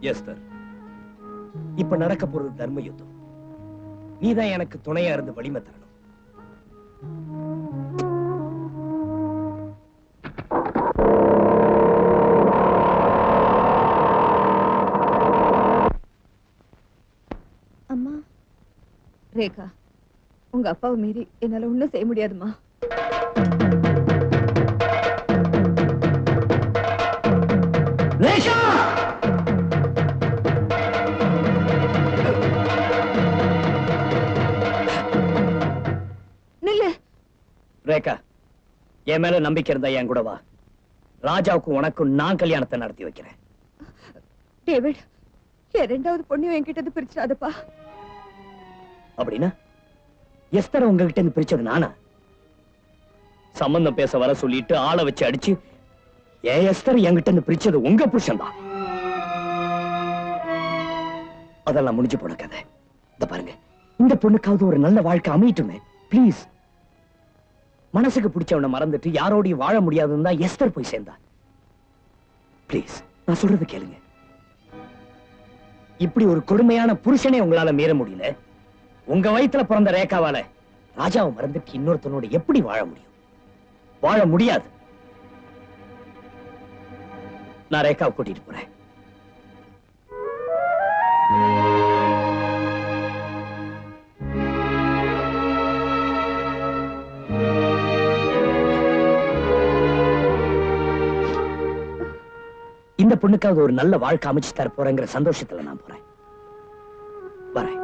Esther, இப்ப நடக்க போறது தர்ம யுத்தம். நீதான் எனக்கு துணையா இருந்து வலிமை தரணும். அம்மா, ரேகா, உங்க அப்பாவை மீறி என்னால ஒண்ணும் செய்ய முடியாதுமா. ரேகா! நில்லு. ரேகா, என் மேல நம்பிக்கை இருந்தா என் கூட வா. ராஜாவுக்கும் உனக்கும் நான் கல்யாணத்தை நடத்தி வைக்கிறேன். டேவிட், என் ரெண்டாவது பொண்ணையும் என்கிட்ட பிரிச்சிடாதப்பா. அப்படின்னா எஸ்தரை உங்ககிட்ட இருந்து பிரிச்சது நானா? சம்பந்தம் பேச வர சொல்லிட்டு ஆளை வச்சு அடிச்சு எஸ்தர் என்கிட்ட இருந்து பிரிச்சது உங்க புருஷன் தான். அதெல்லாம் முடிஞ்சு போன கதை. இத பாருங்க, இந்த பொண்ணுக்காவது ஒரு நல்ல வாழ்க்கை அமையட்டுமே. பிளீஸ், மனசுக்கு பிடிச்சவனை மறந்துட்டு யாரோடையும் வாழ முடியாதுன்னு தான் எஸ்தர் போய் சேர்ந்தா. பிளீஸ், நான் சொல்றது கேளுங்க. இப்படி ஒரு கொடுமையான புருஷனே உங்களால மீற முடியல. உங்க வயித்துல பிறந்த ரேகாவால ராஜாவை மறந்துட்டு இன்னொருத்தனோட எப்படி வாழ முடியும்? வாழ முடியாது. நான் ரேகாவை கூட்டிட்டு போறேன். இந்த பொண்ணுக்காவது ஒரு நல்ல வாழ்க்கை அமைச்சு தர போறேங்கிற சந்தோஷத்துல நான் போறேன். வரேன்.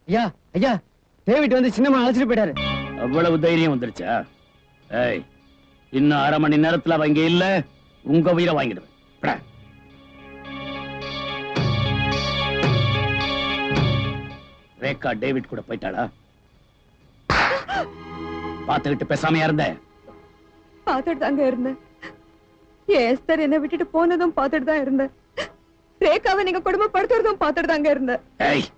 ஐயா, ஐயா, டேவிட் வந்து சின்னம்மா அழைச்சிட்டு போயிட்டாரு. அவ்வளவு தைரியம் வந்துருச்சா? ஏய், இன்னும் 1/2 மணி நேரத்துல அவ இங்க இல்ல, உங்க உயிரை வாங்கிடுவேன். ரேகா டேவிட் கூட போயிட்டாளா? பாத்துக்கிட்டு பேசாமையா இருந்த? பாத்துட்டு தாங்க இருந்தேன். எஸ்தர் என்ன விட்டுட்டு போனதும் பாத்துட்டு தான் இருந்தேன். ரேகாவை நீங்க குடும்பப்படுத்துறதும் பாத்துட்டு தாங்க இருந்தேன். ஏய்,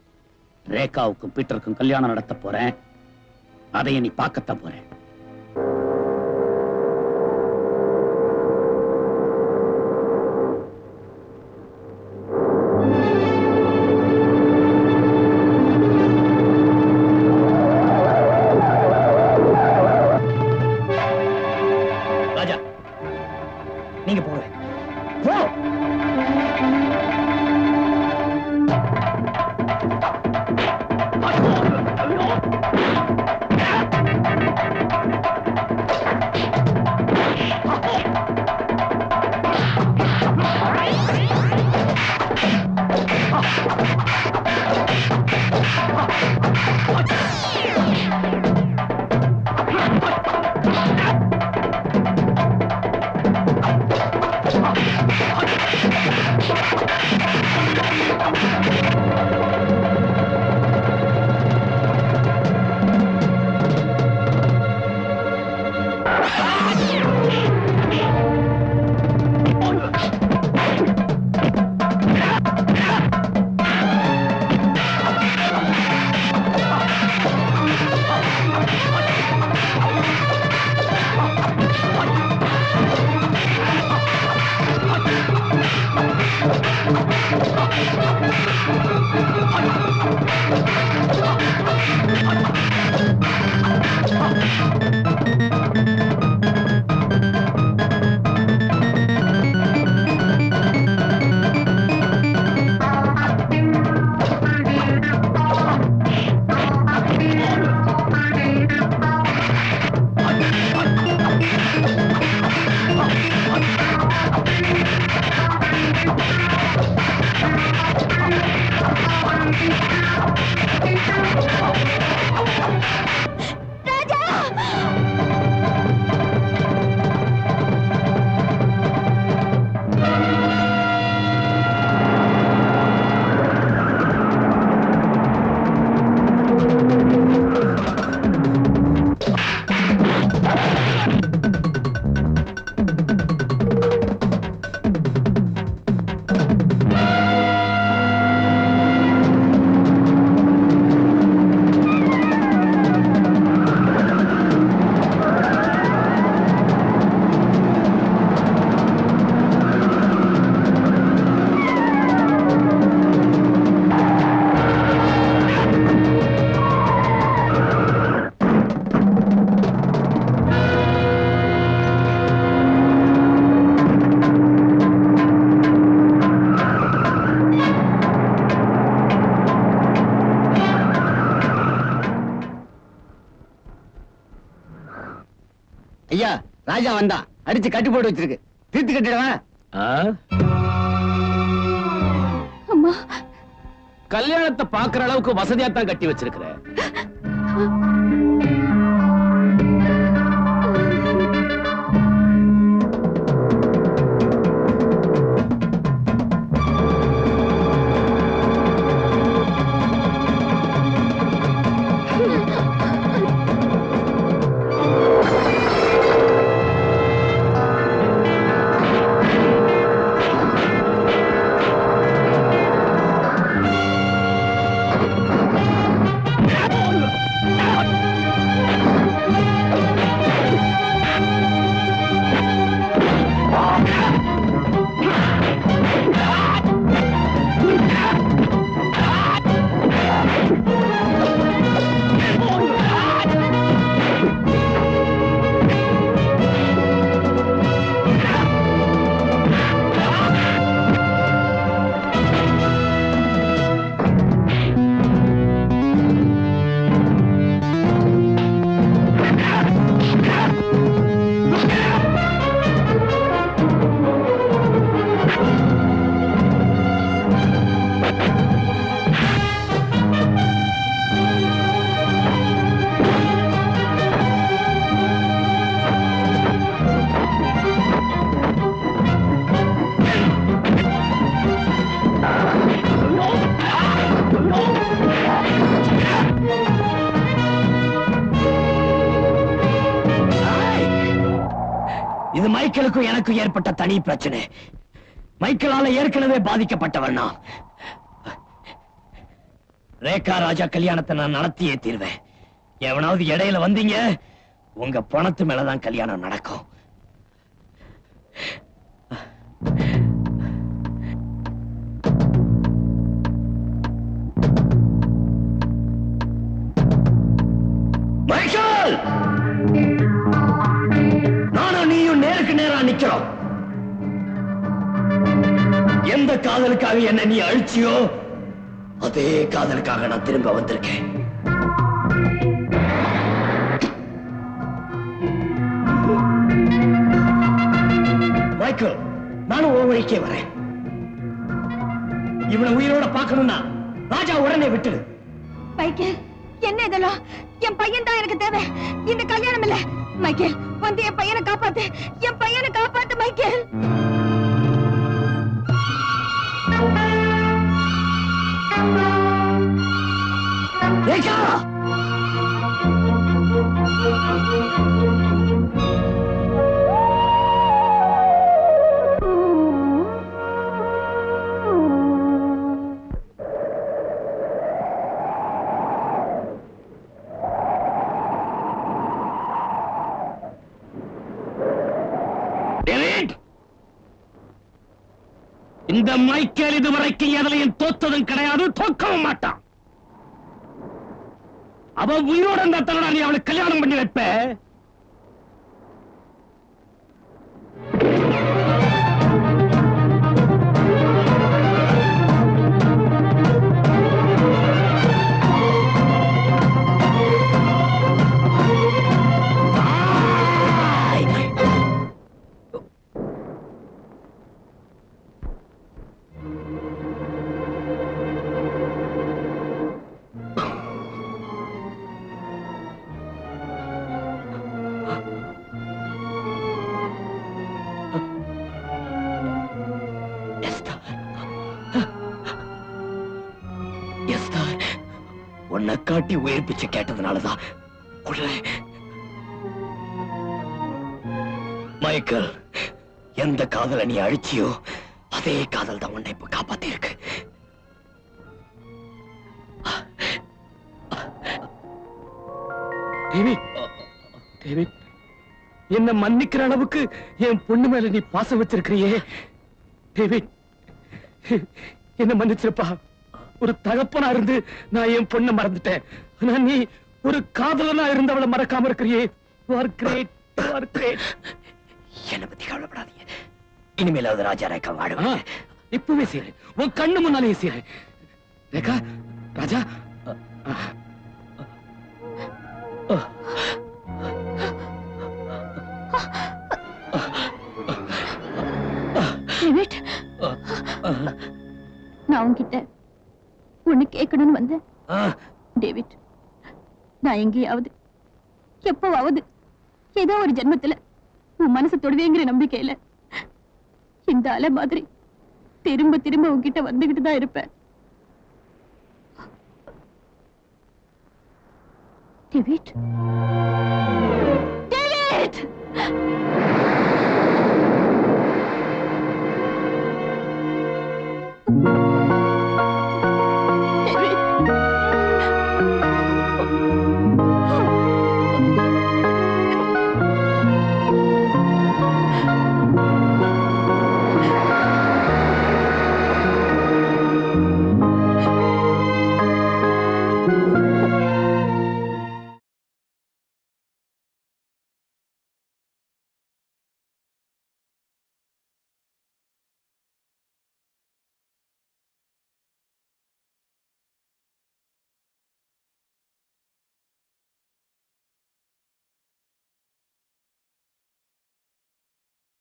ரேகாவுக்கும் பீட்டருக்கும் கல்யாணம் நடத்த போறேன். அதைய நீ பார்க்கத்தான் போறேன். ராஜா, நீங்க போங்க. போ. ராஜா வந்தான், அடிச்சு கட்டி போட்டு வச்சிருக்கு. தீர்த்து கட்டிடவா? அம்மா, கல்யாணத்தை பாக்குற அளவுக்கு வசதியா தான் கட்டி வச்சிருக்கிற. இது மைக்கேலுக்கும் எனக்கும் ஏற்பட்ட தனி பிரச்சனை. மைக்கேலால ஏற்கனவே பாதிக்கப்பட்டவன் நான். ரேகா ராஜா கல்யாணத்தை நான் நடத்தியே தீர்வேன். எவனாவது இடையில வந்தீங்க, உங்க பணத்து மேலதான் கல்யாணம் நடக்கும். மைக்கேல், நானும் நீயும் நேருக்கு நேரா நிக்கிறோம். எந்த காதலுக்காக என்ன நீ அழிச்சியோ அதே காதலுக்காக நான் திரும்ப வந்திருக்கேன். மைக்கேல், நானும் ஒரு வழிக்கே வரேன். இவனை உயிரோட பார்க்கணும்னா ராஜா உடனே விட்டுடு. மைக்கேல், என்ன இதெல்லாம்? என் பையன் தான் எனக்கு தேவை, இந்த கல்யாணம் இல்ல. மைக்கேல், வந்து என் பையனை காப்பாத்து, என் பையனை காப்பாத்து மைக்கேல். ரேகா, இந்த மைக்கேல் இதுவரைக்கும் எதிலையும் தோத்ததும் கிடையாது, தோக்கவும் மாட்டான். அவன் உயிரோட இருந்தா தன்னடா நீ அவளுக்கு கல்யாணம் பண்ணி வைப்ப. உன்னை காட்டி உயிர் பிச்சை கேட்டதுனாலதான் மைக்கேல், எந்த காதலை நீ அழிச்சியோ அதே காதல் தான் உன்னை இப்ப காப்பாத்தி இருக்கு. என்ன மன்னிக்கிற அளவுக்கு என் பொண்ணு மேல நீ பாசம் வச்சிருக்கிறியே டேவிட், என்ன மன்னிச்சிருப்பா. ஒரு தகப்பனா இருந்து நான் என் பொண்ணை மறந்துட்டேன். ஆனா நீ ஒரு காதலனா இருந்தவளை மறக்காம இருக்கிறியே. You are great, you are great. என்னை பத்தி கவலைப்படாதீங்க. இனிமேலாவது ராஜா ரேகா வாழுவேன். இப்பவே செய்றேன், உன் கண்ணு முன்னாலே செய்றேன். ரேகா, ராஜா, நான் உன்கிட்ட ஒண்ணு கேட்கணும்னு வந்தேன் டேவிட். நான் எங்கேயாவது எப்பவாவது ஏதோ ஒரு ஜென்மத்துல உன் மனசை தொடுவேங்கிற நம்பிக்கையில இந்த அலை மாதிரி திரும்ப திரும்ப உன்கிட்ட வந்துகிட்டு தான் இருப்பேன். David, David!